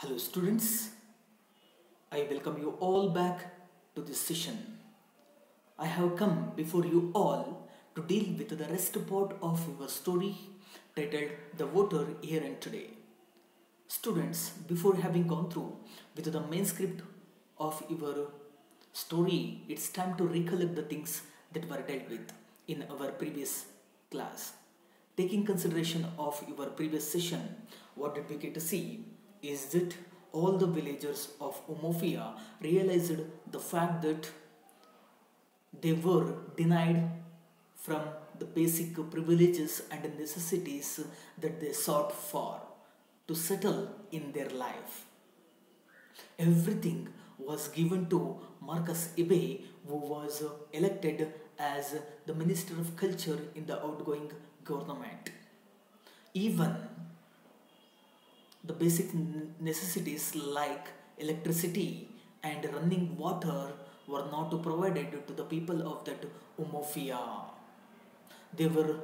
Hello students, I welcome you all back to this session. I have come before you all to deal with the rest part of your story titled The Voter Here and Today. Students, before having gone through with the main script of your story, it's time to recollect the things that were dealt with in our previous class. Taking consideration of your previous session, what did we get to see is that all the villagers of Umofia realized the fact that they were denied from the basic privileges and necessities that they sought for to settle in their life. Everything was given to Marcus Ibe, who was elected as the Minister of Culture in the outgoing government. Even the basic necessities like electricity and running water were not provided to the people of that Umofia. They were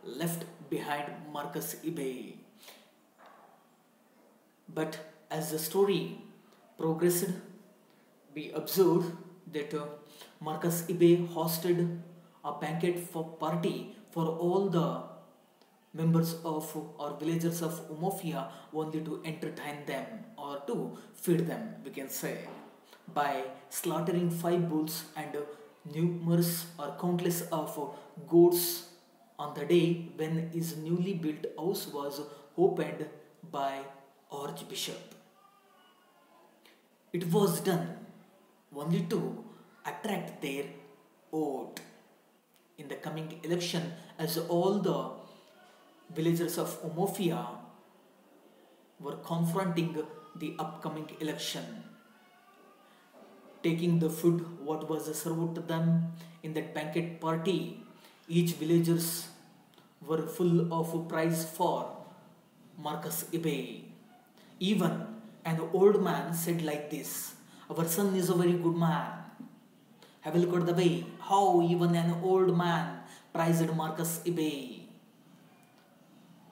left behind Marcus Ibe. But as the story progressed, we observed that Marcus Ibe hosted a banquet for party for all the members of or villagers of Umofia only to entertain them or to feed them, we can say, by slaughtering 5 bulls and numerous or countless of goats on the day when his newly built house was opened by Archbishop. It was done only to attract their vote in the coming election, as all the villagers of Umofia were confronting the upcoming election. Taking the food what was served to them in that banquet party, each villagers were full of praise for Marcus Ibe. Even an old man said like this, "Our son is a very good man." Have a look at the way how even an old man praised Marcus Ibe.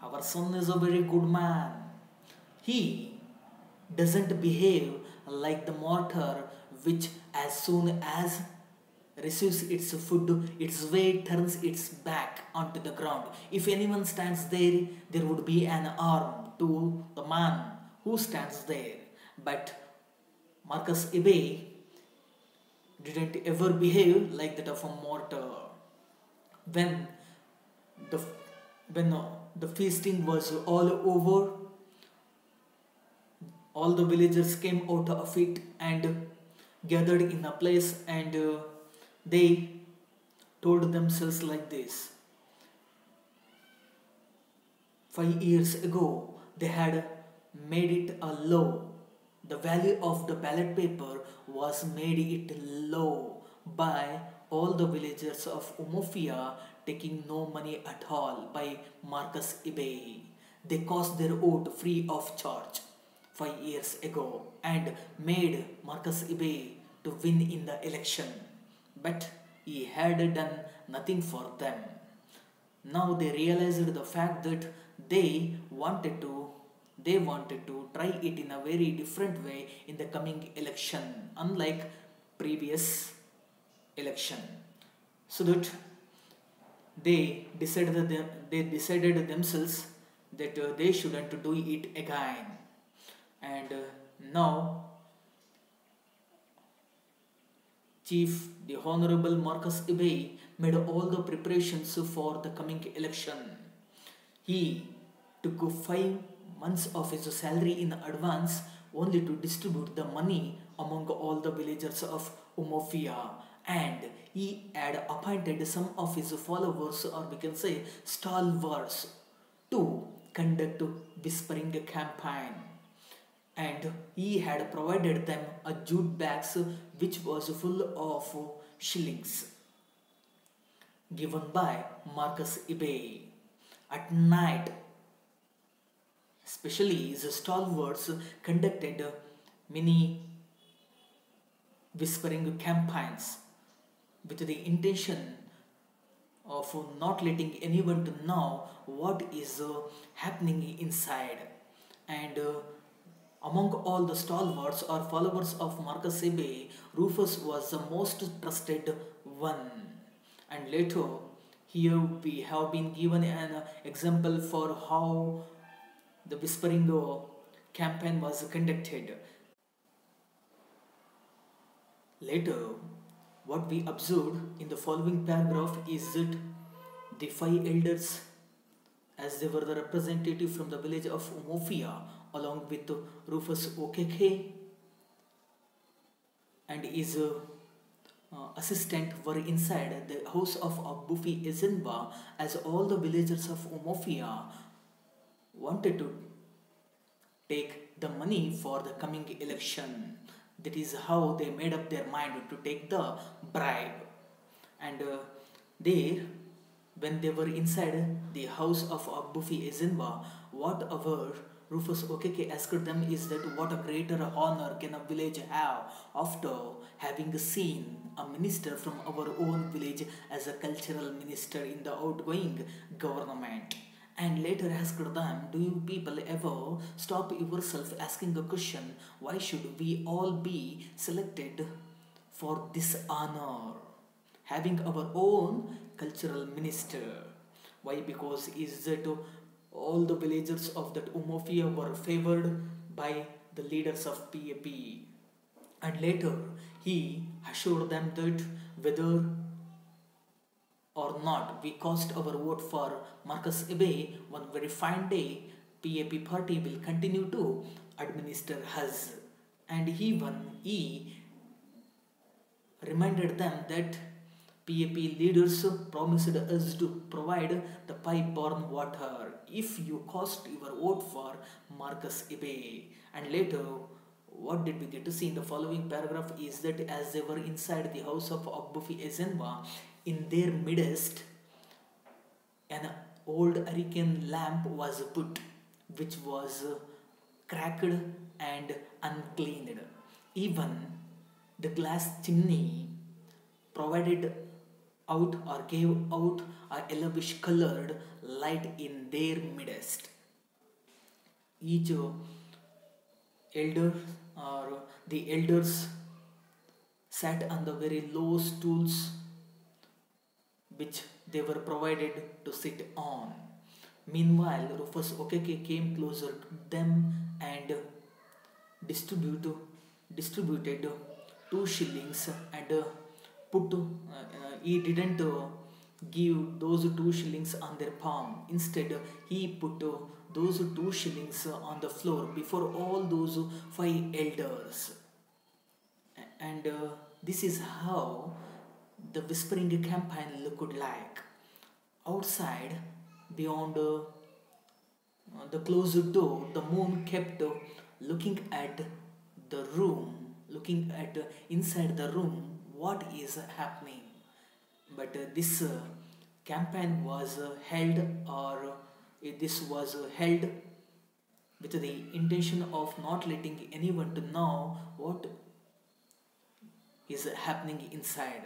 Our son is a very good man. He doesn't behave like the mortar which as soon as receives its food, its way turns its back onto the ground. If anyone stands there, there would be an arm to the man who stands there. But Marcus Ibe didn't ever behave like that of a mortar. When the when the feasting was all over, all the villagers came out of it and gathered in a place, and they told themselves like this: 5 years ago they had made it a law. The value of the ballot paper was made it low by all the villagers of Umofia, taking no money at all by Marcus Ibe. They caused their vote free of charge 5 years ago and made Marcus Ibe to win in the election. But he had done nothing for them. Now they realized the fact that they wanted to try it in a very different way in the coming election, unlike previous election, so that they decided themselves that they shouldn't do it again. And now Chief the Honorable Marcus Ibe made all the preparations for the coming election. He took 5 months of his salary in advance only to distribute the money among all the villagers of Umofia, and he had appointed some of his followers, or we can say stalwarts, to conduct whispering campaign, and he had provided them a jute bags which was full of shillings given by Marcus Ibe. At night, especially his stalwarts conducted many whispering campaigns with the intention of not letting anyone to know what is happening inside, and Among all the stalwarts or followers of Marcus Abe, Rufus was the most trusted one. And later, here we have been given an example for how the whispering campaign was conducted. Later, what we observed in the following paragraph is that the five elders, as they were the representative from the village of Umofia, along with Rufus Okeke and his assistant, were inside the house of Buffy Ezenba, as all the villagers of Umofia wanted to take the money for the coming election. That is how they made up their mind to take the bribe. And there, when they were inside the house of Buffy Ezenba, what our Rufus Okeke asked them is that what a greater honor can a village have after having seen a minister from our own village as a cultural minister in the outgoing government. And later asked them, do you people ever stop yourself asking a question, why should we all be selected for this honor? Having our own cultural minister. Why? Because is that all the villagers of that Umofia were favored by the leaders of PAP. And later he assured them that whether or not we cast our vote for Marcus Abe, one very fine day PAP party will continue to administer us. And even he reminded them that PAP leaders promised us to provide the pipe-borne water if you cast your vote for Marcus Abe. And later, what did we get to see in the following paragraph is that as they were inside the house of Buffy Ezenwa, in their midst, an old hurricane lamp was put, which was cracked and uncleaned. Even the glass chimney provided out or gave out a yellowish colored light in their midst. Each elder or the elders sat on the very low stools which they were provided to sit on. Meanwhile, Rufus Okeke came closer to them and distributed 2 shillings and he didn't give those 2 shillings on their palm. Instead, he put those 2 shillings on the floor before all those five elders. And this is how the whispering campaign looked like. Outside, beyond the closed door, the moon kept looking at the room, looking at inside the room, what is happening. But this campaign was held, or this was held with the intention of not letting anyone to know what is happening inside.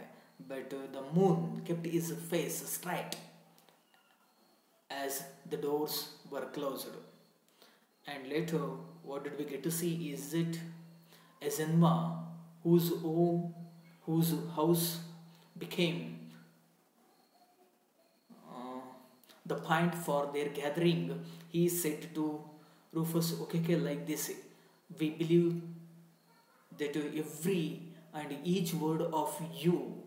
But the moon kept his face straight as the doors were closed. And later, what did we get to see is that Ezenma, whose house became the point for their gathering, he said to Rufus Okeke like this: we believe that every and each word of you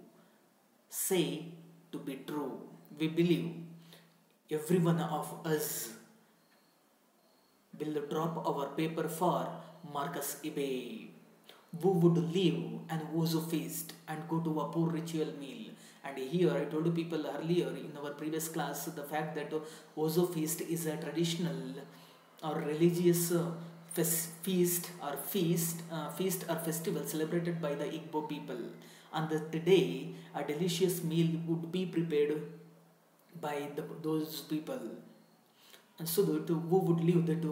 say to be true. We believe every one of us will drop our paper for Marcus Abe, who would leave an Ozo feast and go to a poor ritual meal. And here I told people earlier in our previous class the fact that Ozo feast is a traditional or religious feast or festival celebrated by the Igbo people. On that day, a delicious meal would be prepared by those people, and so that who would live that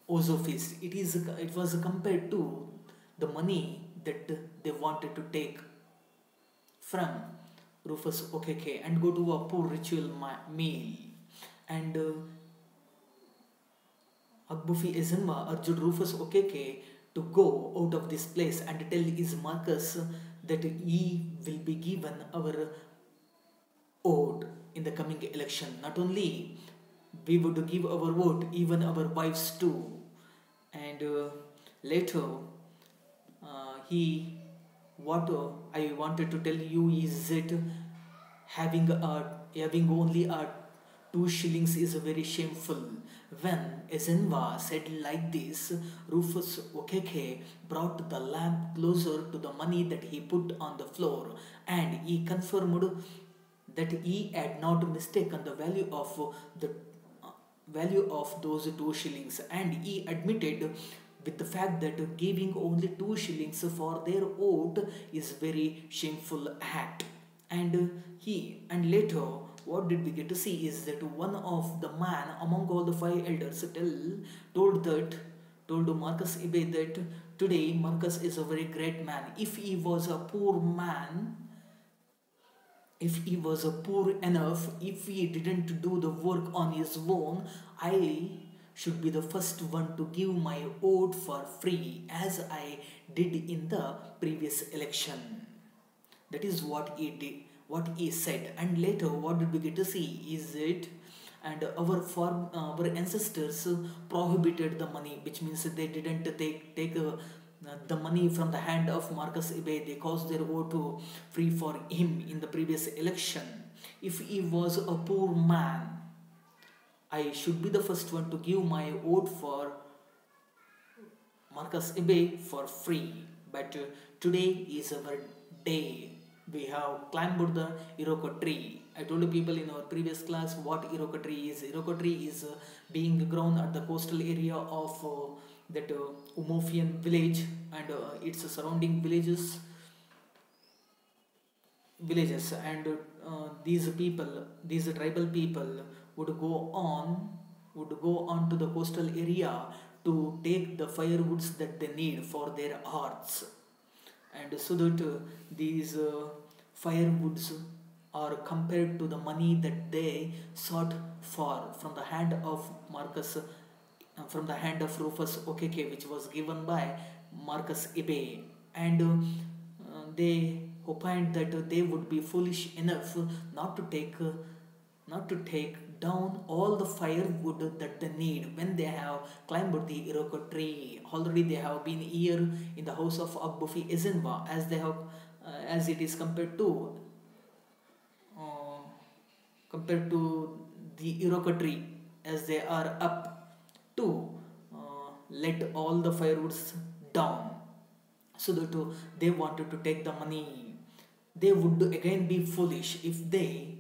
Ozo feast. It was compared to the money that they wanted to take from Rufus Okeke and go to a poor ritual meal. And Agbufi Ezenwa urged Rufus Okeke to go out of this place and tell his Marcus that he will be given our vote in the coming election. Not only we would give our vote, even our wives too. And later, he what I wanted to tell you is that having only a 2 shillings is very shameful. When Ezenwa said like this, Rufus Okeke brought the lamp closer to the money that he put on the floor, and he confirmed that he had not mistaken the the value of those 2 shillings, and he admitted with the fact that giving only 2 shillings for their vote is very shameful act. And later, what did we get to see is that one of the man among all the 5 elders told Marcus Ibe that today Marcus is a very great man. If he was a poor man, if he was a poor enough, if he didn't do the work on his own, I should be the first one to give my vote for free as I did in the previous election. That is what he did, what he said. And later, what did we get to see is it, and our ancestors prohibited the money, which means they didn't take the money from the hand of Marcus Ibe. They caused their vote to free for him in the previous election. If he was a poor man, I should be the first one to give my vote for Marcus Ibe for free. But today is our day. We have climbed the Iroko tree. I told you people in our previous class what Iroko tree is. Iroko tree is being grown at the coastal area of that Umofian village and its surrounding villages, and these tribal people would go on to the coastal area to take the firewoods that they need for their hearths, and so that these firewoods are compared to the money that they sought for from the hand of Rufus Okeke, which was given by Marcus Ibe, and they opined that they would be foolish enough not to take down all the firewood that they need when they have climbed the Iroko tree. Already they have been here in the house of Agbufi Ezenwa, as it is uh, compared to the Iroko tree, as they are up to let all the firewoods down, so that they wanted to take the money. They would again be foolish if they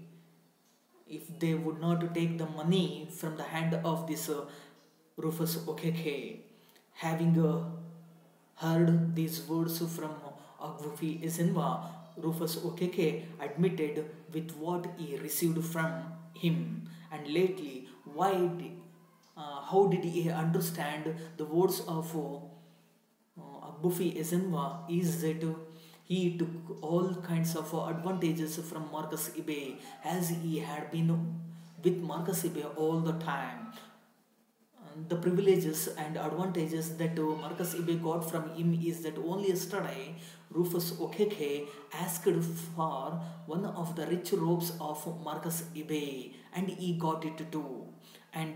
would not take the money from the hand of this Rufus Okeke. Having heard these words from Agwufi Ezenwa, Rufus Okeke admitted with what he received from him, and lately, how did he understand the words of Agbufi Ezenwa is that he took all kinds of advantages from Marcus Ibe, as he had been with Marcus Ibe all the time. The privileges and advantages that Marcus Ibe got from him is that only yesterday Rufus Okeke asked for one of the rich robes of Marcus Ibe, and he got it too. And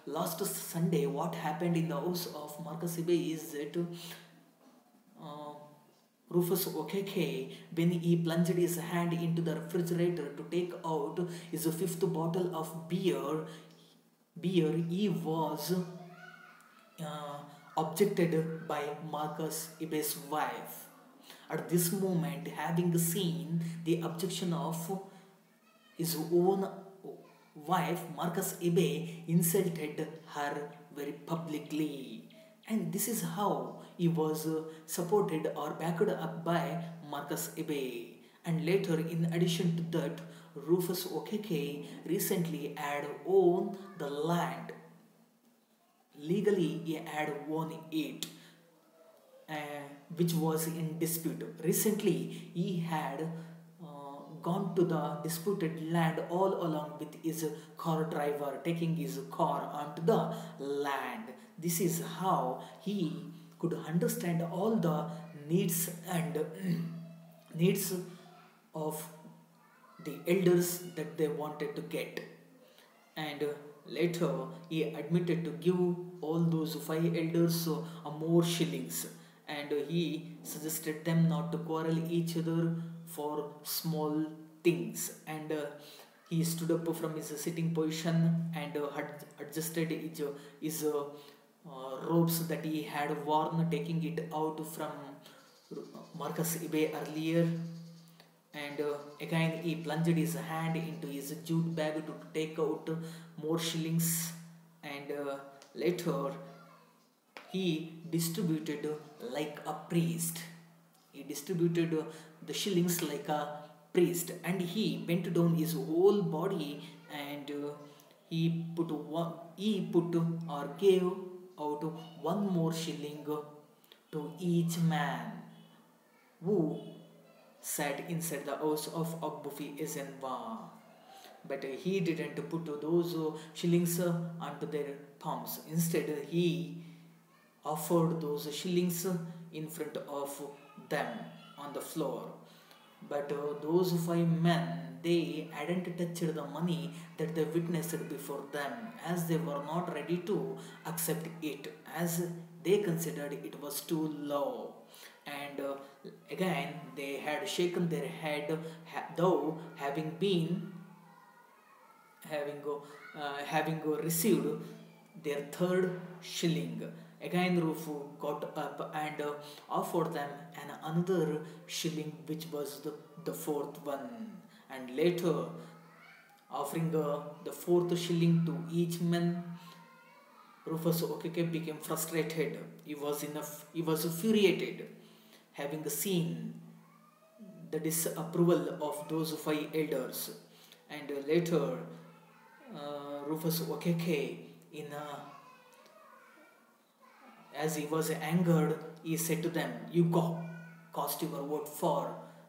last Sunday, what happened in the house of Marcus Ibe is that uh, Rufus Okeke, when he plunged his hand into the refrigerator to take out his fifth bottle of beer, he was objected by Marcus Ibe's wife. At this moment, having seen the objection of his own wife, Marcus Ibe insulted her very publicly. And this is how he was supported or backed up by Marcus Ibe. And later, in addition to that, Rufus Okeke recently had owned the land. Legally, he had won it, uh, which was in dispute. Recently, he had gone to the disputed land all along with his car driver, taking his car onto the land. This is how he could understand all the needs and needs of the elders that they wanted to get. And later he admitted to give all those five elders more shillings, and he suggested them not to quarrel each other for small things. And he stood up from his sitting position and had adjusted his robes that he had worn, taking it out from Marcus Ibe earlier. And again he plunged his hand into his jute bag to take out more shillings. And later he distributed like a priest. He distributed the shillings like a priest, and he bent down his whole body, and he put or gave out one more shilling to each man who sat inside the house of Agbufi Ezenwa. But he didn't put those shillings onto their palms. Instead, he offered those shillings in front of them on the floor. But those five men, they hadn't touched the money that they witnessed before them, as they were not ready to accept it, as they considered it was too low. And again they had shaken their head, though having received their third shilling. Again Rufu got up and offered them another shilling, which was the fourth one. And later, offering the fourth shilling to each man, Rufus Okeke became frustrated. He was infuriated, having seen the disapproval of those five elders. And later, Rufus Okeke, as he was angered, he said to them, "You go, cast your vote for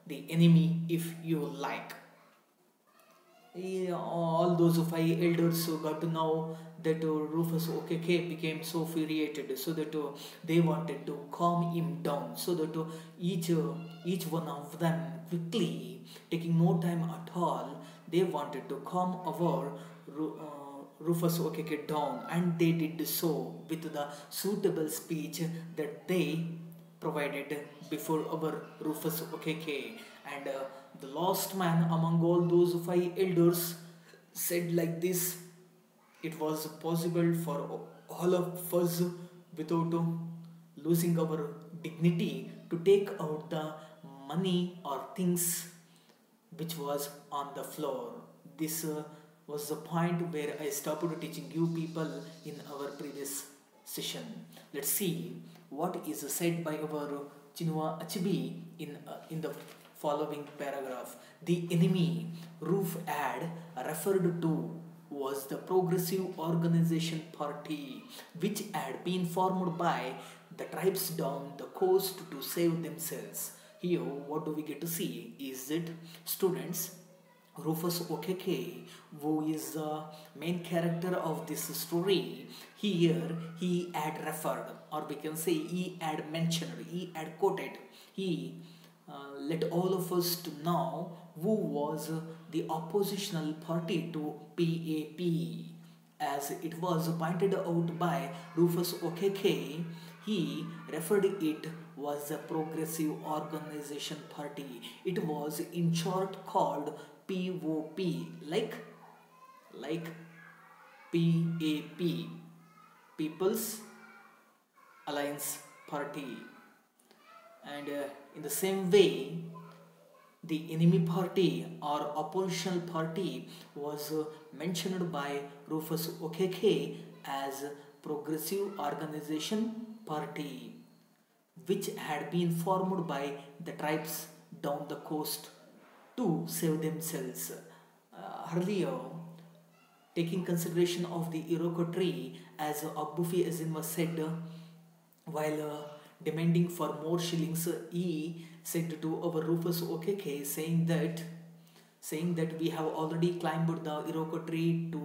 the enemy if you like." All those five elders got to know that Rufus Okeke became so furiated, so that they wanted to calm him down, so that each one of them quickly, taking no time at all, they wanted to calm our Rufus Okeke down, and they did so with the suitable speech that they provided before our Rufus Okeke. And the last man among all those five elders said like this: "It was possible for all of us, without losing our dignity, to take out the money or things which was on the floor." This was the point where I stopped teaching you people in our previous session. Let's see what is said by our Chinua Achebe in the following paragraph. The enemy Roof had referred to was the Progressive Organization Party, which had been formed by the tribes down the coast to save themselves. Here, what do we get to see? Is it, students, Rufus Okeke, who is the main character of this story, here he had referred, or we can say he had mentioned, he had quoted, he let all of us to know who was the oppositional party to PAP. As it was pointed out by Rufus Okeke, he referred it was the Progressive Organization Party. It was in short called POP, like PAP, People's Alliance Party. And in the same way, the enemy party or oppositional party was mentioned by Rufus Okeke as Progressive Organization Party, which had been formed by the tribes down the coast to save themselves. Earlier, taking consideration of the Iroko tree, as Agbufi Ezinwa said, while demanding for more shillings, he said to our Rufus Okeke, saying that saying that we have already climbed the Iroko tree to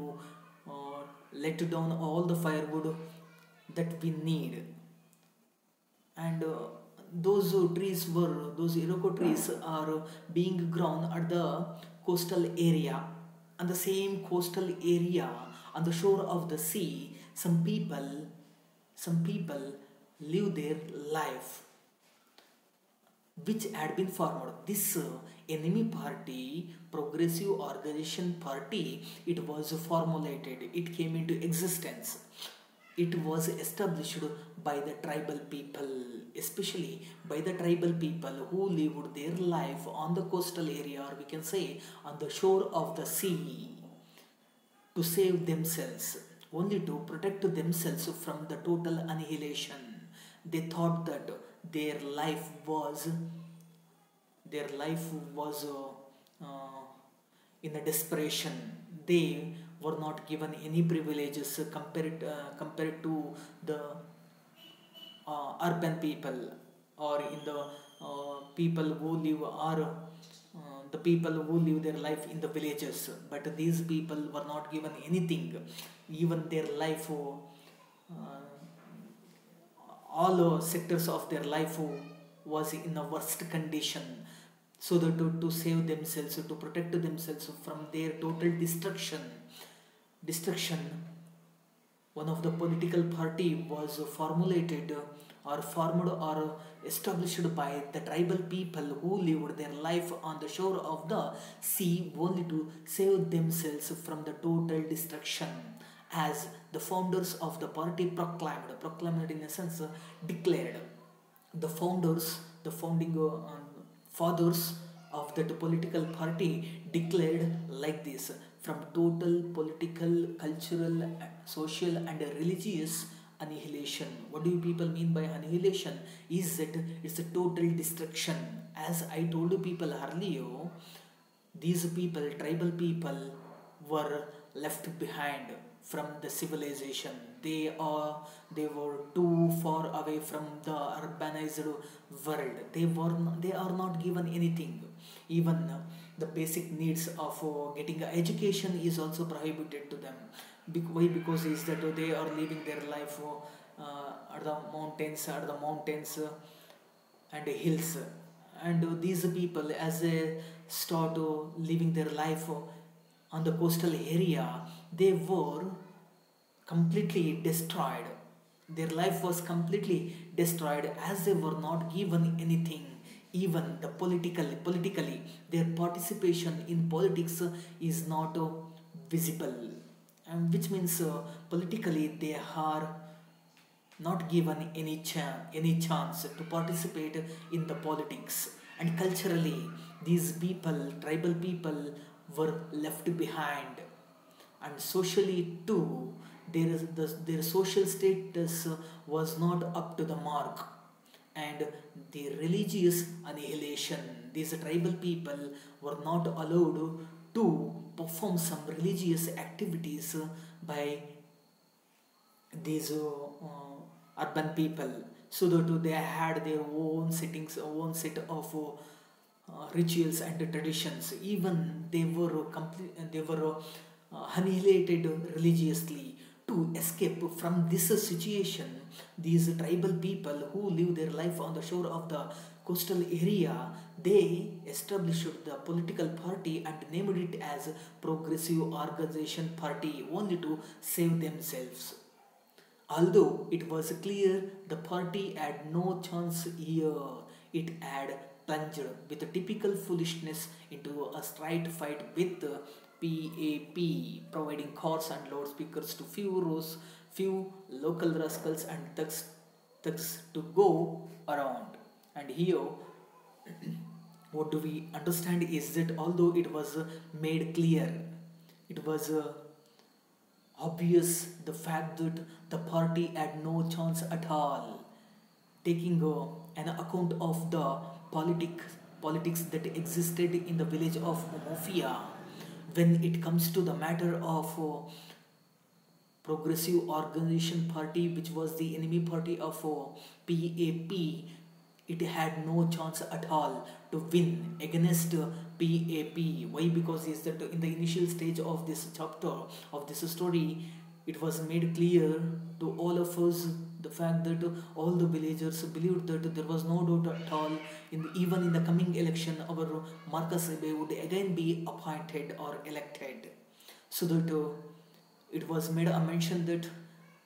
let down all the firewood that we need. And those Iroko trees are being grown at the coastal area. And the same coastal area, on the shore of the sea, some people live their life which had been formed. This enemy party, progressive organization party, it was formulated, it came into existence. It was established by the tribal people, especially by the tribal people who lived their life on the coastal area, or we can say on the shore of the sea, to save themselves, only to protect themselves from the total annihilation. They thought that their life was their life was in a desperation. They were not given any privileges compared to the urban people, or in the people who live or the people who live their life in the villages. But these people were not given anything, even their life, all sectors of their life was in a worst condition. So that to save themselves, to protect themselves from their total destruction, one of the political party was formulated or formed or established by the tribal people who lived their life on the shore of the sea, only to save themselves from the total destruction. As the founders of the party proclaimed in a sense, declared. The founding fathers of that political party declared like this: from total political, cultural, social, and religious annihilation. What do you people mean by annihilation? Is that it's a total destruction. As I told you people earlier, these people, tribal people, were left behind from the civilization. They were too far away from the urbanized world. They are not given anything. Even the basic needs of getting education is also prohibited to them. Why? Because is that they are living their life at the mountains and hills. And these people, as they start living their life on the coastal area, they were completely destroyed. Their life was completely destroyed, as they were not given anything. Even the politically, their participation in politics is not visible, and which means politically they are not given any chance to participate in the politics. And culturally, these people, tribal people, were left behind. And socially too, their social status was not up to the mark. And the religious annihilation, these tribal people were not allowed to perform some religious activities by these urban people. So that they had their own set of rituals and traditions. Even they were annihilated religiously. To escape from this situation, these tribal people who live their life on the shore of the coastal area, they established the political party and named it as Progressive Organization Party, only to save themselves. Although it was clear the party had no chance here, it had plunged with typical foolishness into a straight fight with PAP, providing cars and loudspeakers to few local rascals and thugs to go around. And here, what do we understand is that although it was made clear, it was obvious the fact that the party had no chance at all, taking an account of the politics that existed in the village of Mofia. When it comes to the matter of Progressive Organization Party, which was the enemy party of PAP, it had no chance at all to win against PAP. Why? Because is that in the initial stage of this chapter of this story, it was made clear to all of us the fact that all the villagers believed that there was no doubt at all even in the coming election our Marcus Abe would again be appointed or elected. So that it was made a mention that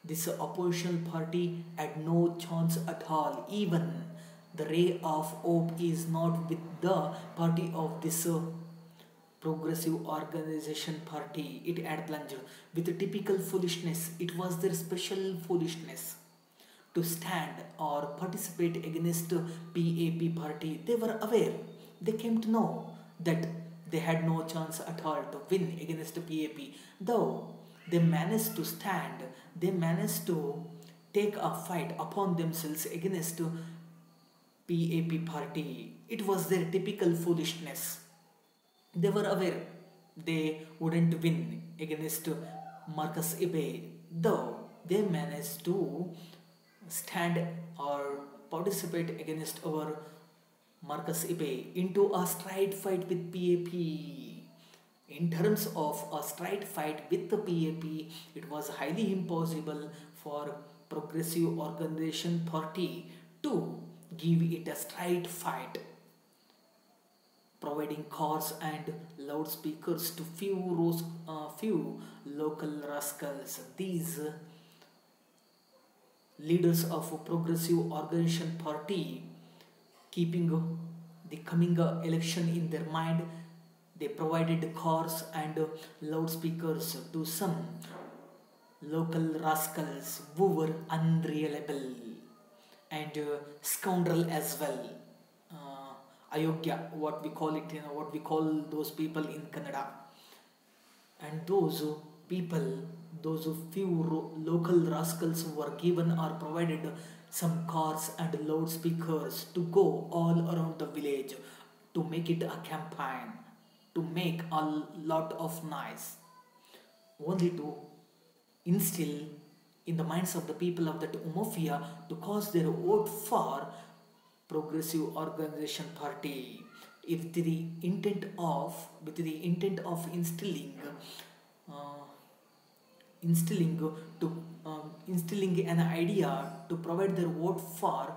this oppositional party had no chance at all. Even the ray of hope is not with the party of this progressive organization party. It had plunged with typical foolishness. It was their special foolishness to stand or participate against PAP party. They were aware. They came to know that they had no chance at all to win against PAP. Though they managed to stand, they managed to take a fight upon themselves against PAP party. It was their typical foolishness. They were aware they wouldn't win against Marcus Ibe, though they managed to stand or participate against our Marcus Ibe into a straight fight with PAP. In terms of a straight fight with the PAP, it was highly impossible for Progressive Organization Party to give it a straight fight, providing cars and loudspeakers to few local rascals. These leaders of a Progressive Organization Party, keeping the coming election in their mind, they provided cars and loudspeakers to some local rascals who were unreliable and scoundrel as well. Ayogya, what we call it, what we call those people in Kannada. And those people, those few local rascals were given or provided some cars and loudspeakers to go all around the village to make it a campaign, to make a lot of noise, only to instill in the minds of the people of that Umofia to cause their vote for Progressive Organization Party, if the intent of with the intent of uh, instilling instilling an idea to provide their vote for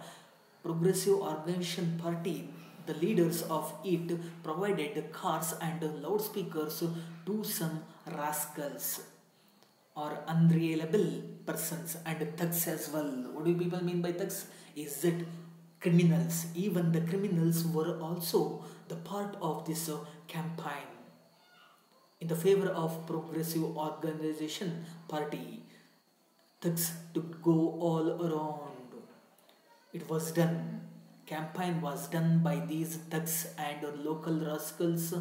Progressive Organization Party. The leaders of it provided cars and loudspeakers to some rascals or unreliable persons and thugs as well. What do people mean by thugs? Is that criminals? Even the criminals were also the part of this campaign in the favor of Progressive Organization Party. Thugs to go all around. It was done. Campaign was done by these thugs and local rascals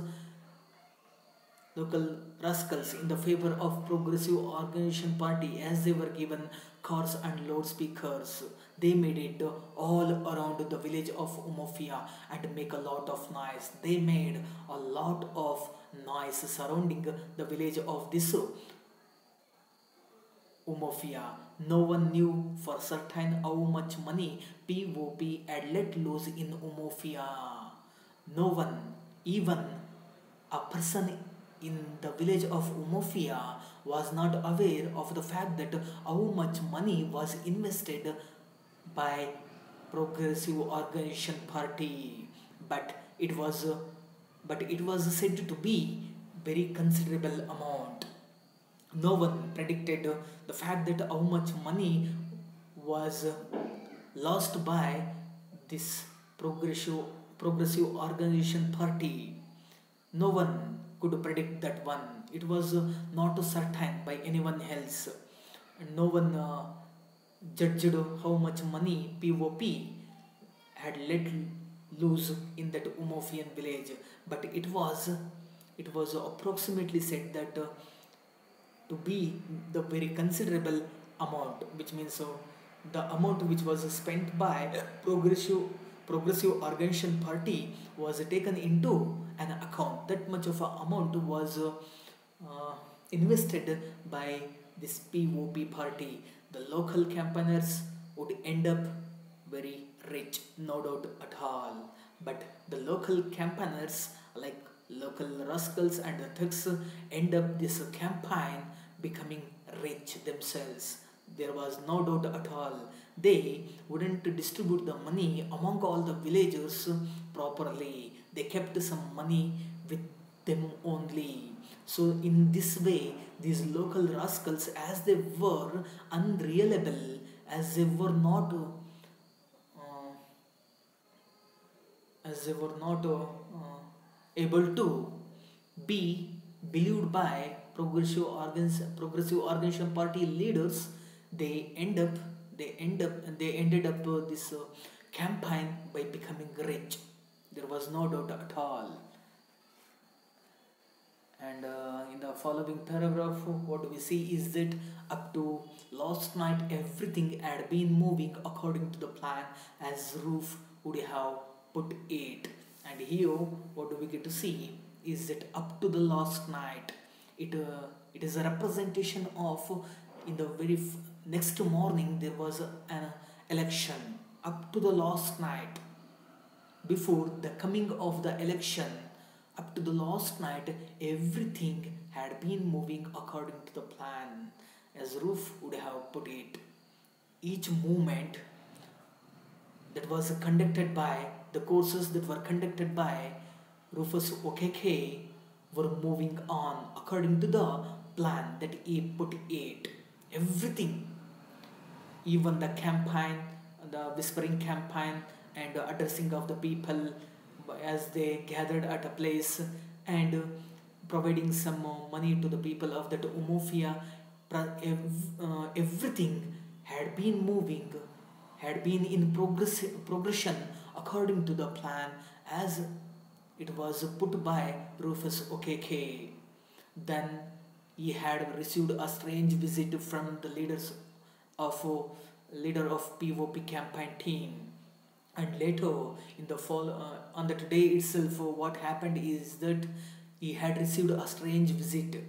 in the favor of Progressive Organization Party, as they were given cars and loudspeakers. They made it all around the village of Umofia and make a lot of noise. They made a lot of noise surrounding the village of this Umofia. No one knew for certain how much money POP had let loose in Umofia. No one, even a person in the village of Umofia, was not aware of the fact that how much money was invested by Progressive Organization Party. But it was said to be very considerable amount. No one predicted the fact that how much money was lost by this progressive organization party. No one could predict that one. It was not certain by anyone else. And no one judged how much money POP had let loose in that Umofian village. But it was approximately said that to be the very considerable amount, which means the amount which was spent by progressive organization party was taken into an account. That much of a amount was invested by this POP party. The local campaigners would end up very rich, no doubt at all. But the local campaigners, like local rascals and the thugs, end up this campaign becoming rich themselves. There was no doubt at all. They wouldn't distribute the money among all the villagers properly. They kept some money with them only. So, in this way, these local rascals, as they were unreliable, as they were not uh, able to be believed by progressive organization party leaders, they end up they ended up this campaign by becoming rich. There was no doubt at all. And in the following paragraph, what we see is that up to last night, everything had been moving according to the plan as Roof would have put it. And here, what do we get to see is that up to the last night, it is a representation of in the next morning there was an election. Up to the last night, before the coming of the election, up to the last night, everything had been moving according to the plan, as Roof would have put it. Each movement that was conducted by the courses that were conducted by Rufus Okeke were moving on according to the plan that he put it. Everything, even the campaign, the whispering campaign, and addressing of the people as they gathered at a place, and providing some money to the people of that Umofia. Everything had been moving, had been in progression according to the plan as it was put by Rufus Okeke. Then he had received a strange visit from the leader of POP campaign team. And later in the fall on that day itself, what happened is that he had received a strange visit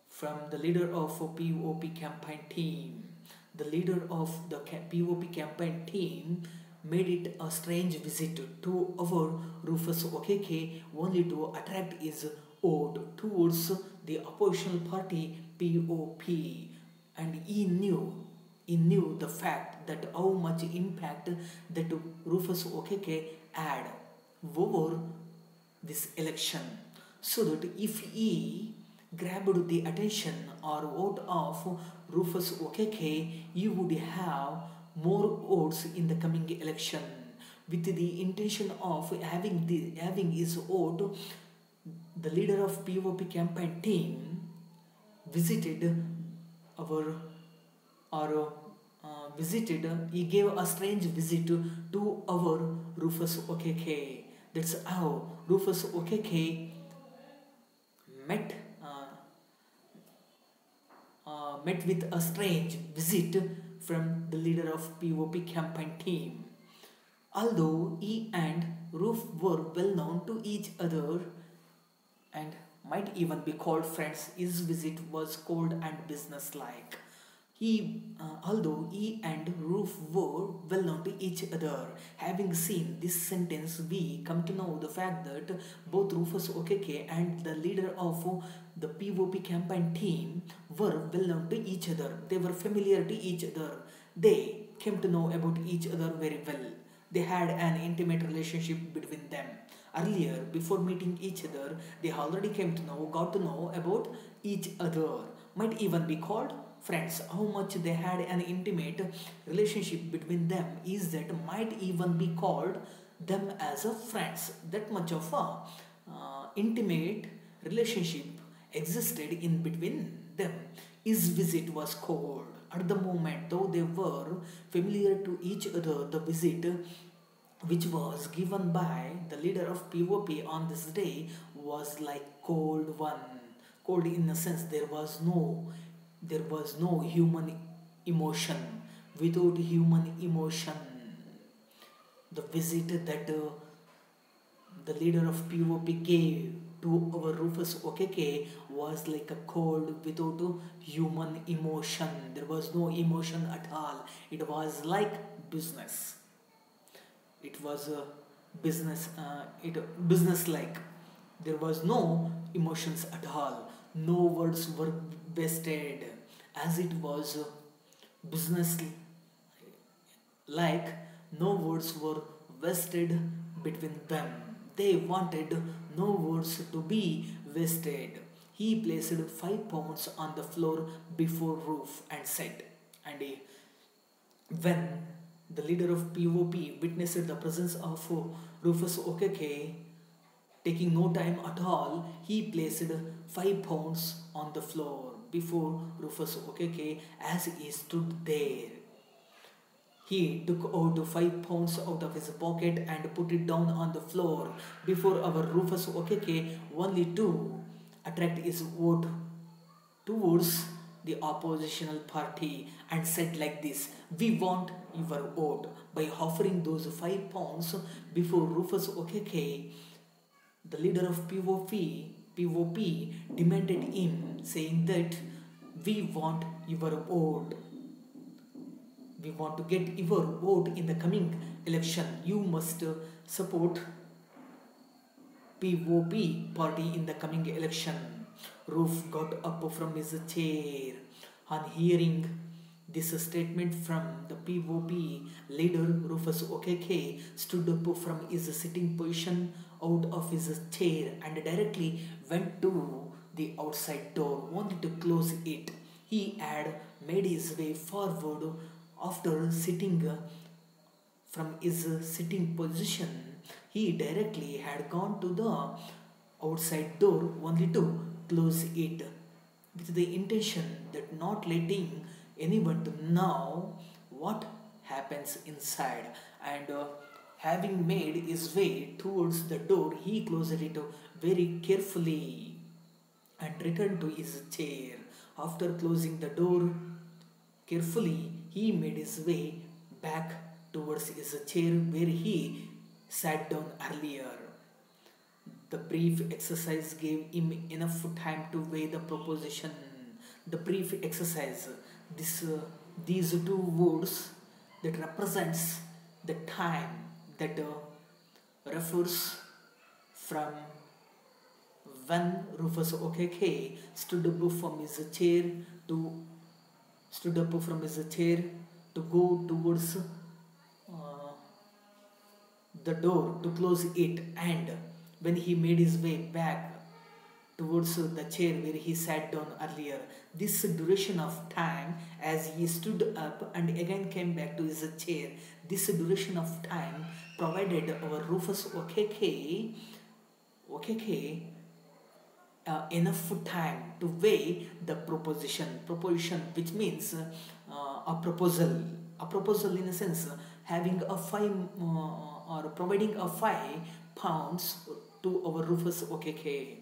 from the leader of POP campaign team. The leader of the POP campaign team made it a strange visit to our Rufus Okeke only to attract his vote towards the opposition party POP. And he knew the fact that how much impact that Rufus Okeke had over this election, so that if he grabbed the attention or vote of Rufus Okeke, he would have more votes in the coming election. With the intention of having his vote, the leader of POP campaign team visited he gave a strange visit to our Rufus Okeke. That's how Rufus Okeke met met with a strange visit from the leader of POP campaign team. Although he and Roof were well known to each other and might even be called friends, his visit was cold and businesslike. Although he and Roof were well known to each other, having seen this sentence, we come to know the fact that both Rufus Okeke and the leader of the POP campaign team were well known to each other. They were familiar to each other. They came to know about each other very well. They had an intimate relationship between them. Earlier, before meeting each other, they already got to know about each other. Might even be called friends. How much they had an intimate relationship between them is that might even be called them as a friends. That much of a intimate relationship existed in between them. His visit was cold. At the moment, though they were familiar to each other, the visit which was given by the leader of POP on this day was like cold one. Cold in the sense there was no human emotion. Without human emotion, the visit that the leader of POP gave to our Rufus Okeke was like a cold without human emotion. There was no emotion at all. It was like business. It was a business like. There was no emotions at all. No words were wasted, as it was business like. No words were wasted between them. They wanted no words to be wasted. He placed 5 pounds on the floor before Roof and said, and when the leader of POP witnessed the presence of Rufus Okeke, taking no time at all, he placed 5 pounds on the floor before Rufus Okeke as he stood there. He took out 5 pounds out of his pocket and put it down on the floor before our Rufus Okeke, only to attract his vote towards the oppositional party, and said like this: "We want your vote." By offering those 5 pounds before Rufus Okeke, the leader of POP demanded him, saying that we want your vote. We want to get your vote in the coming election. You must support POP party in the coming election. Roof got up from his chair on hearing this statement from the POP leader. Rufus Okeke stood up from his sitting position out of his chair and directly went to the outside door, only to close it. He had made his way forward after sitting from his sitting position. He directly had gone to the outside door, only to close it, with the intention that not letting anyone to know what happens inside. And having made his way towards the door, he closed it very carefully and returned to his chair. After closing the door carefully, he made his way back towards his chair where he sat down earlier. The brief exercise gave him enough time to weigh the proposition. The brief exercise, these two words that represents the time that refers from when Rufus Okeke stood up from his chair to go towards the door to close it, and when he made his way back towards the chair where he sat down earlier. This duration of time, as he stood up and again came back to his chair, this duration of time provided our Rufus Okeke enough time to weigh the proposition, which means a proposal in a sense, having a or providing a 5 pounds to our Rufus Okeke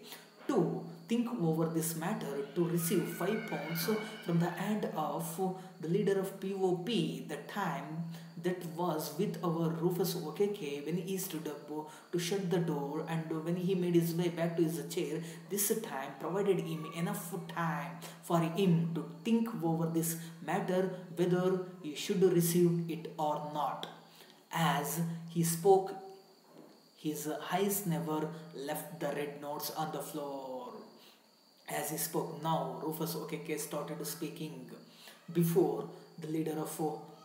to think over this matter, to receive 5 pounds from the hand of the leader of POP. The time that was with our Rufus Okeke when he stood up to shut the door, and when he made his way back to his chair, this time provided him enough time for him to think over this matter, whether he should receive it or not. As he spoke, his eyes never left the red notes on the floor. As he spoke now, Rufus Okeke started speaking. Before the leader of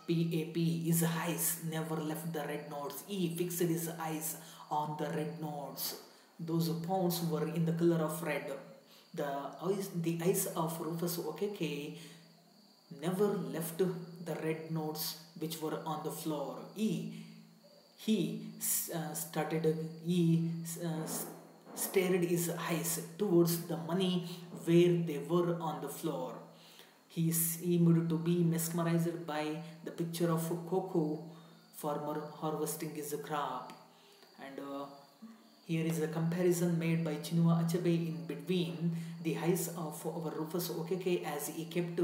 PAP, his eyes never left the red notes. He fixed his eyes on the red notes. Those pounds were in the color of red. The eyes of Rufus Okeke never left the red notes which were on the floor. He stared his eyes towards the money where they were on the floor. He seemed to be mesmerized by the picture of a cocoa farmer harvesting his crop. And here is a comparison made by Chinua Achebe in between the eyes of our Rufus Okeke as he kept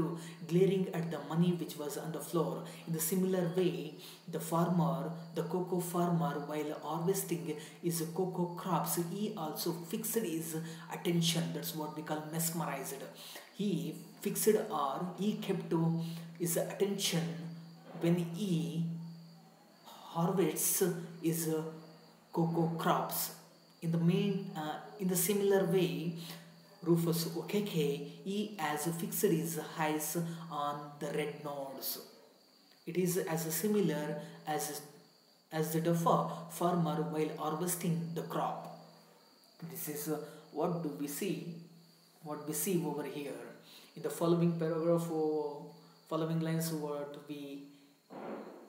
glaring at the money which was on the floor. In the similar way, the cocoa farmer, while harvesting his cocoa crops, he also fixed his attention. That's what we call mesmerized. He kept his attention when he harvests is cocoa crops. In the similar way, Rufus Okeke he has fixed his eyes on the red nodes. It is as similar as that of a farmer while harvesting the crop. This is what do we see, what we see over here. In the following paragraph or following lines, what we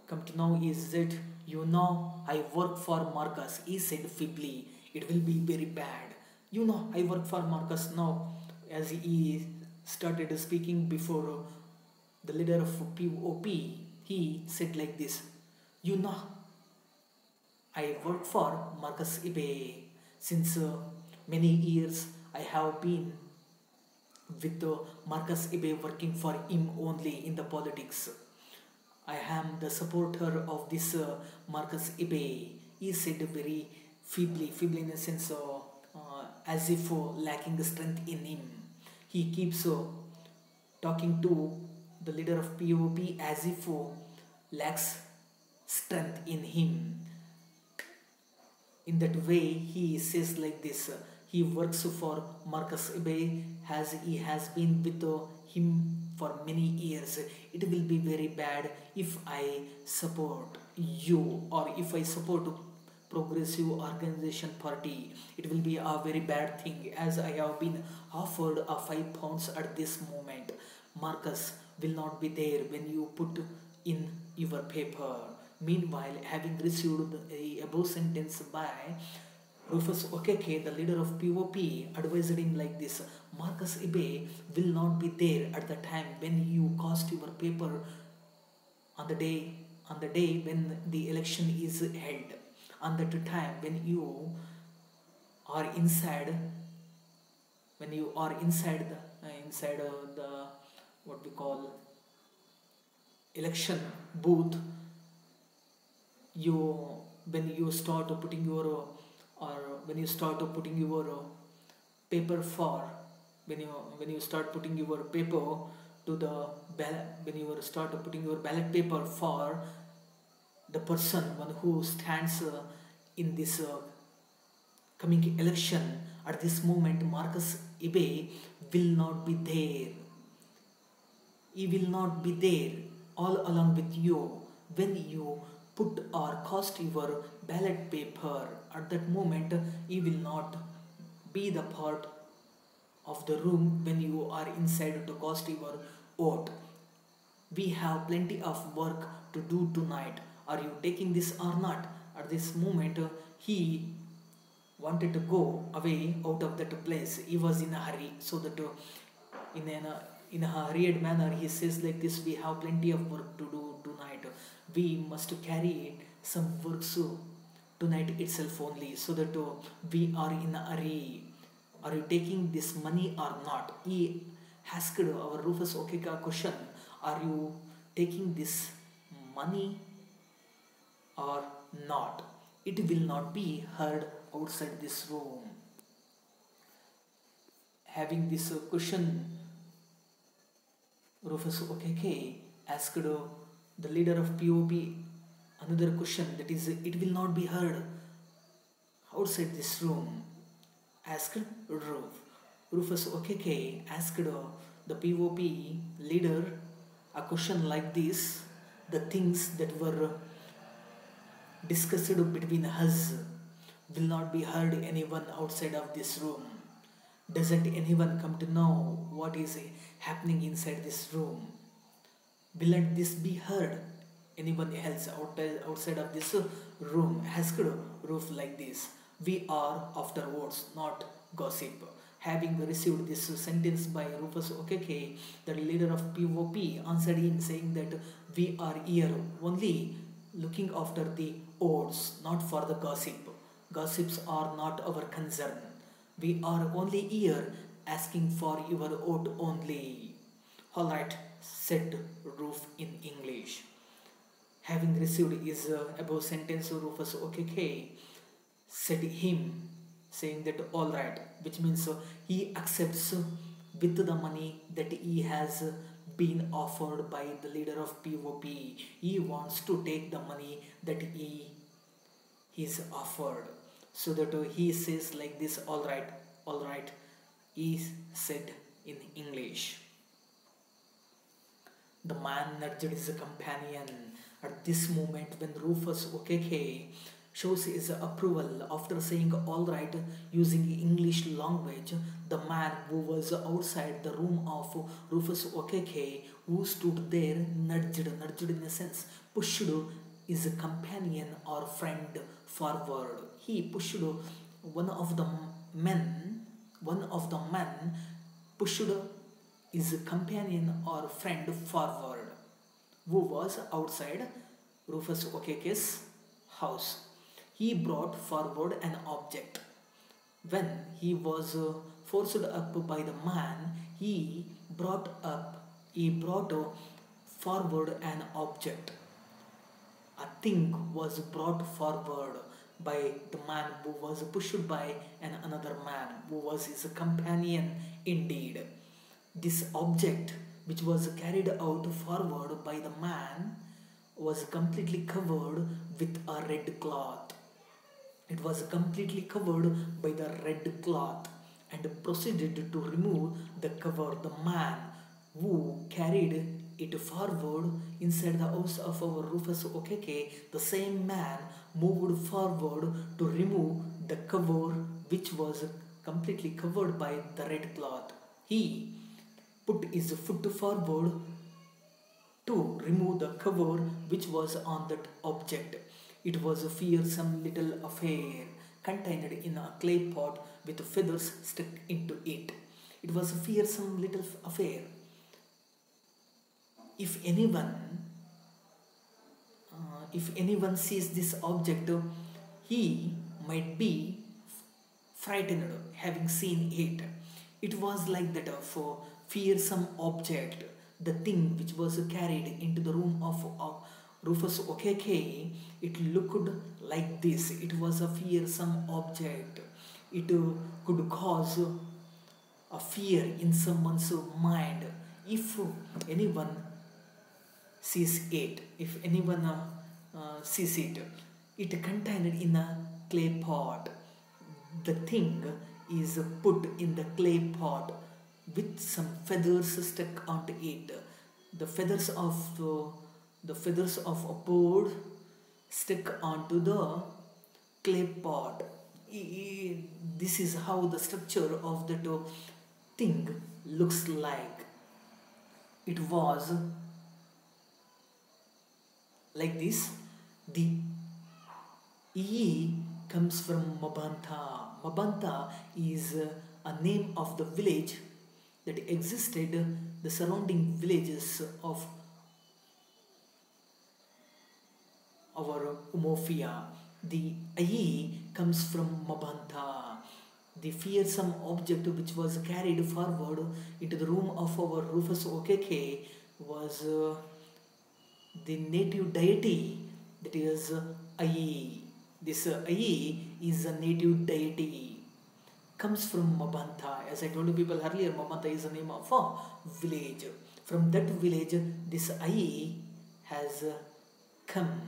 come to know is that I work for Marcus. He said feebly, it will be very bad. I work for Marcus now. As he started speaking before the leader of POP, he said like this, you know, I work for Marcus Ibe. Since many years I have been with Marcus Ibe working for him only in the politics. I am the supporter of this Marcus Ibe. He said very feebly in a sense as if lacking strength in him. He keeps talking to the leader of POP as if lacks strength in him. In that way, he says like this. He works for Marcus Ibe as he has been with him for many years. It will be very bad if I support you or if I support Progressive Organization Party. It will be a very bad thing as I have been offered a £5 at this moment. Marcus will not be there when you put in your paper. Meanwhile, having received the above sentence by Rufus Okeke, the leader of POP, advised him like this: Marcus Ibe will not be there at the time when you cast your paper on the day when the election is held. On that time when you are inside the what we call election booth, you when you start putting your or when you start putting your paper for when you start putting your paper to the ballot, when you start putting your ballot paper for the one who stands in this coming election, at this moment Marcus Ibe will not be there. He will not be there all along with you when you put or cast your ballot paper. At that moment, he will not be the part of the room when you are inside to cast your vote. We have plenty of work to do tonight. Are you taking this or not? At this moment, he wanted to go away out of that place. He was in a hurry, so that in a hurried manner, he says like this: we have plenty of work to do tonight. We must carry some work tonight itself only, so that we are in a hurry. Are you taking this money or not? He asked our Rufus Okeka question: are you taking this money or not? It will not be heard outside this room. Having this question, Rufus Okeke asked the leader of POP another question, that is, it will not be heard outside this room. Asked Rufus Okeke asked the POP leader a question like this: the things that were discussed between us will not be heard anyone outside of this room. Doesn't anyone come to know what is happening inside this room? Will this be heard anyone else outside of this room? Asked Roof like this. We are afterwards, not gossip. Having received this sentence by Rufus Okeke, the leader of POP answered him saying that we are here only looking after the odes, not for the gossip. Gossips are not our concern. We are only here asking for your vote only. Alright, said Roof in English. Having received his above sentence, Rufus Okeke said him saying that alright, which means he accepts with the money that he has been offered by the leader of POP. He wants to take the money that he is offered. So that he says like this, all right, he said in English. The man nudged his companion. At this moment, when Rufus Okeke shows his approval after saying all right using English language, the man who was outside the room of Rufus Okeke, who stood there, nudged in a sense, pushed his companion or friend forward. He pushed one of the men pushed his companion or friend forward, who was outside Rufus Okeke's house. He brought forward an object. When he was forced up by the man, he brought forward an object. A thing was brought forward by the man who was pushed by another man who was his companion indeed. This object, which was carried out forward by the man, was completely covered with a red cloth. It was completely covered by the red cloth and proceeded to remove the cover. The man who carried it forward inside the house of our Rufus Okeke, the same man moved forward to remove the cover which was completely covered by the red cloth. He put his foot forward to remove the cover which was on that object. It was a fearsome little affair contained in a clay pot with feathers stuck into it. It was a fearsome little affair. If anyone sees this object, he might be frightened having seen it. It was like that of a fearsome object, the thing which was carried into the room of Rufus Okeke. It looked like this. It was a fearsome object. It could cause a fear in someone's mind if anyone sees it. If anyone sees it, it contained in a clay pot. The thing is put in the clay pot with some feathers stuck onto it. The feathers of a bird stuck onto the clay pot. This is how the structure of that thing looks like. It was like this. The E comes from Mabanta. Mabanta is a name of the village that existed, the surrounding villages of our Umofia. The Ayi comes from Mabanta. The fearsome object which was carried forward into the room of our Rufus Okeke was the native deity, that is Ayi. This Ayi is a native deity, comes from Mabanta. As I told you people earlier, Mabanta is the name of a village. From that village, this Ayi has come.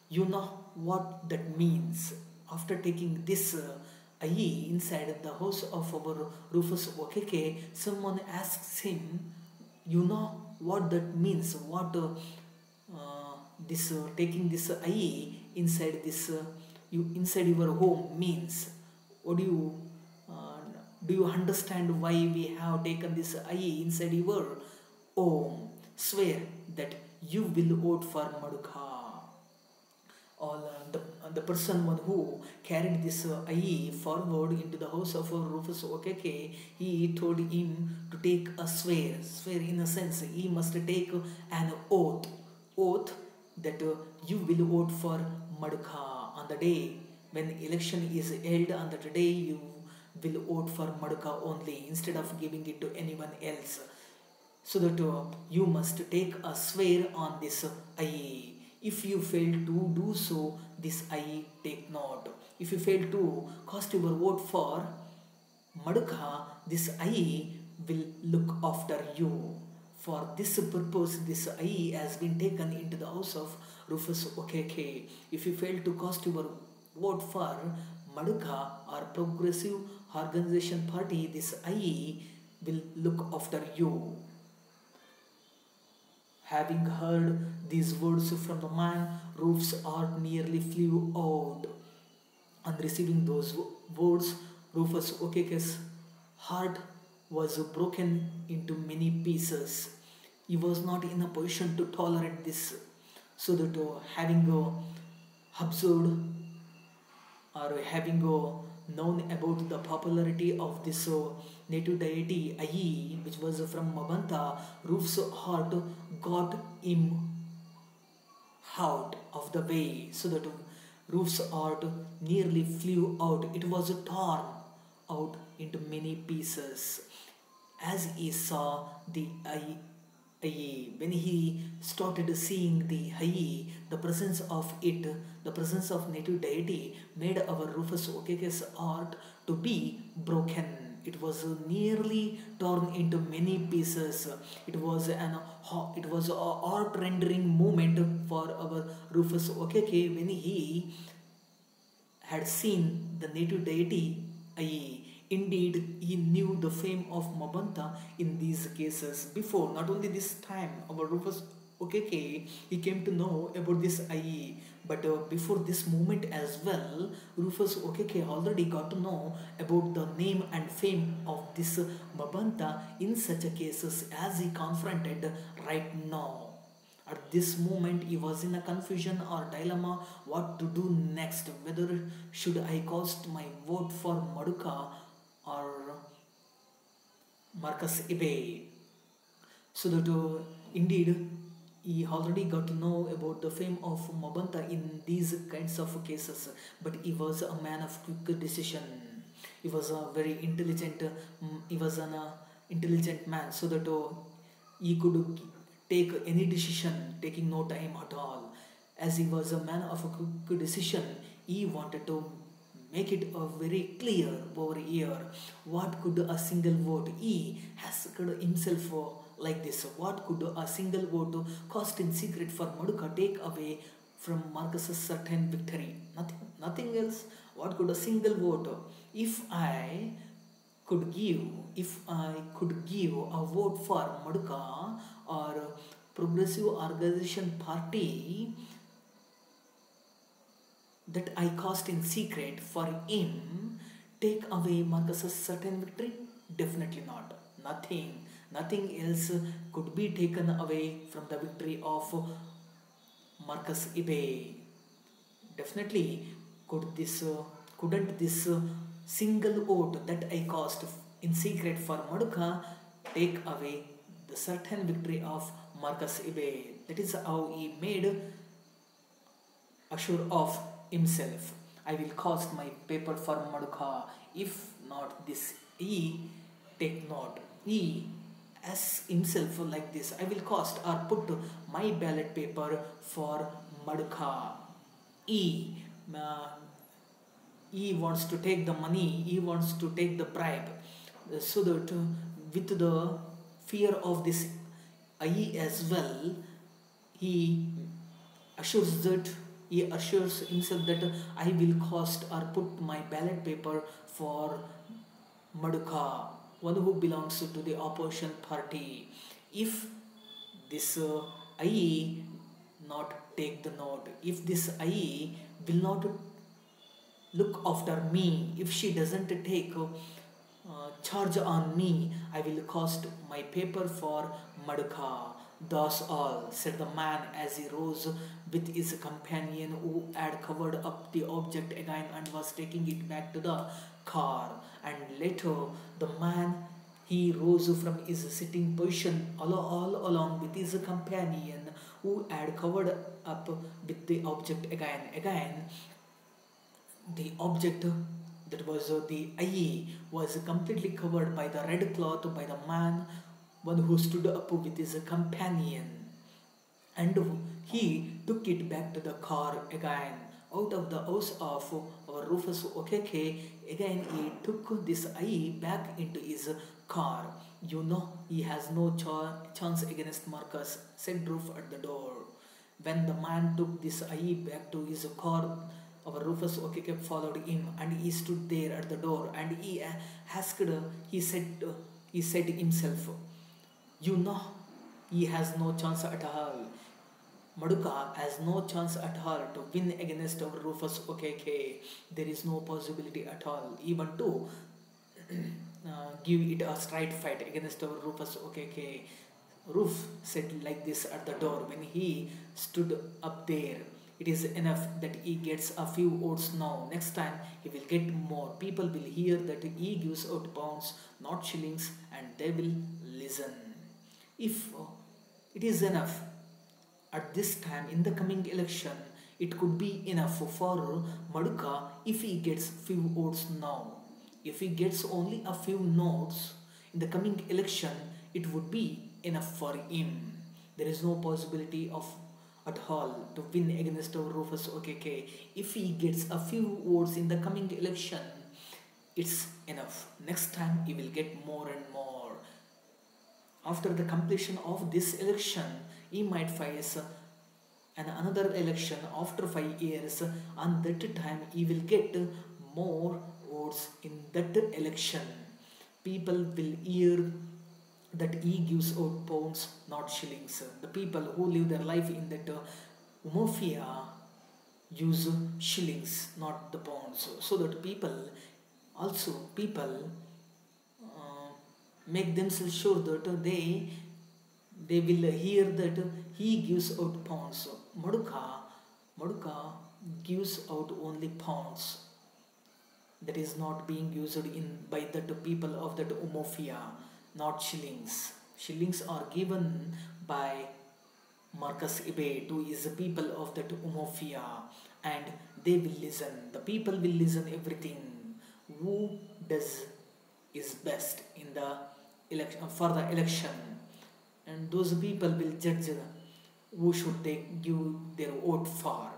You know what that means. After taking this Ayi inside the house of our Rufus Okeke, someone asks him, you know what that means? What taking this Ayi inside this inside your home means? What do you understand why we have taken this Ayi inside your home? Swear that you will vote for Maduka. The person who carried this Ayi forward into the house of Rufus Okeke, he told him to take a swear in a sense. He must take an oath that you will vote for Maduka on the day when election is held. On that day you will vote for Maduka only instead of giving it to anyone else. So that you must take a swear on this Ayi. If you fail to do so, this Ayi take note. If you fail to cast your vote for Maduka, this Ayi will look after you For this purpose, this IE has been taken into the house of Rufus Okeke. If you fail to cast your vote for Maduka or Progressive Organization Party, this IE will look after you. Having heard these words from the man, Rufus' heart nearly flew out. On receiving those words, Rufus Okeke's heart was broken into many pieces. He was not in a position to tolerate this, so that having observed or having known about the popularity of this native deity Ayi, which was from Mabanta, Rufus' heart got him out of the way, so that Rufus' heart nearly flew out. It was torn out into many pieces as he saw the Ayi. When he started seeing the Ayi, the presence of it, the presence of native deity made our Rufus Okeke's heart to be broken. It was nearly torn into many pieces. It was a heart-rending moment for our Rufus Okeke when he had seen the native deity Ayi. Indeed, he knew the fame of Mabanta in these cases. Before, not only this time, our Rufus Okeke, he came to know about this Ayi. But before this moment as well, Rufus Okeke already got to know about the name and fame of this Mabanta in such a cases as he confronted right now. At this moment, he was in a confusion or dilemma what to do next. Whether should I cast my vote for Maduka or Marcus Ibe. So that indeed he already got to know about the fame of Mabanta in these kinds of cases, but he was a man of quick decision. He was a very intelligent, he was an intelligent man, so that he could take any decision, taking no time at all. As he was a man of a quick decision, he wanted to make it very clear over here what could a single vote. He asked himself like this: what could a single vote cost in secret for Maduka take away from Marcus's certain victory? Nothing else. What could a single vote? If I could give a vote for Maduka or Progressive Organization Party, that I cast in secret for him, take away Marcus's certain victory? Definitely not. Nothing else could be taken away from the victory of Marcus Ibe. Definitely, couldn't this single vote that I cast in secret for Maduka take away the certain victory of Marcus Ibe? That is how he made assure of himself. I will cast my paper for Maduka. If not this, he take note. He as himself like this: I will cast or put my ballot paper for Maduka. He wants to take the money. He wants to take the bribe, so that with the fear of this I as well, he assures that he assures himself that I will cast or put my ballot paper for Maduka, one who belongs to the opposition party. If this I not take the note, if this I will not look after me, if she doesn't take charge on me, I will cast my paper for Maduka. Thus all, said the man as he rose with his companion, who had covered up the object again and was taking it back to the car. And later, the man, he rose from his sitting position all along with his companion, who had covered up with the object again. The object, that was the eye, was completely covered by the red cloth by the man, one who stood up with his companion, and he took it back to the car again. Out of the house of our Rufus Okeke, again he took this eye back into his car. You know he has no chance against Marcus, said Rufus at the door. When the man took this eye back to his car, our Rufus Okeke followed him, and he stood there at the door, and he asked, he said himself, you know, he has no chance at all. Maduka has no chance at all to win against our Rufus Okeke. There is no possibility at all, even to give it a straight fight against our Rufus Okeke. Roof said like this at the door when he stood up there. It is enough that he gets a few votes now. Next time he will get more. People will hear that he gives out pounds, not shillings, and they will listen. If it is enough at this time in the coming election, it could be enough for Maduka if he gets few votes now. If he gets only a few notes in the coming election, it would be enough for him. There is no possibility of at all to win against Rufus Okeke. If he gets a few votes in the coming election, it's enough. Next time he will get more and more. After the completion of this election, he might face another election after 5 years, and that time he will get more votes in that election. People will hear that he gives out pounds, not shillings. The people who live their life in that Umofia use shillings, not the pounds. So that people make themselves sure that they will hear that he gives out pounds. Maduka gives out only pounds. That is not being used in by the people of that Umofia, not shillings. Shillings are given by Marcus Ibe to his people of that Umofia, and they will listen. The people will listen everything. Who does is best in the election for the election, and those people will judge who should they give their vote for.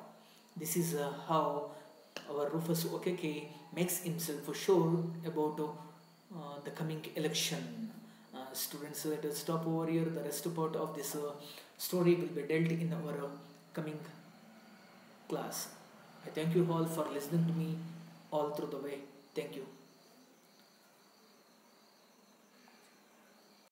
This is how our Rufus Okeke makes himself sure about the coming election. Students, let us stop over here. The rest part of this story will be dealt in our coming class. I thank you all for listening to me all through the way. Thank you.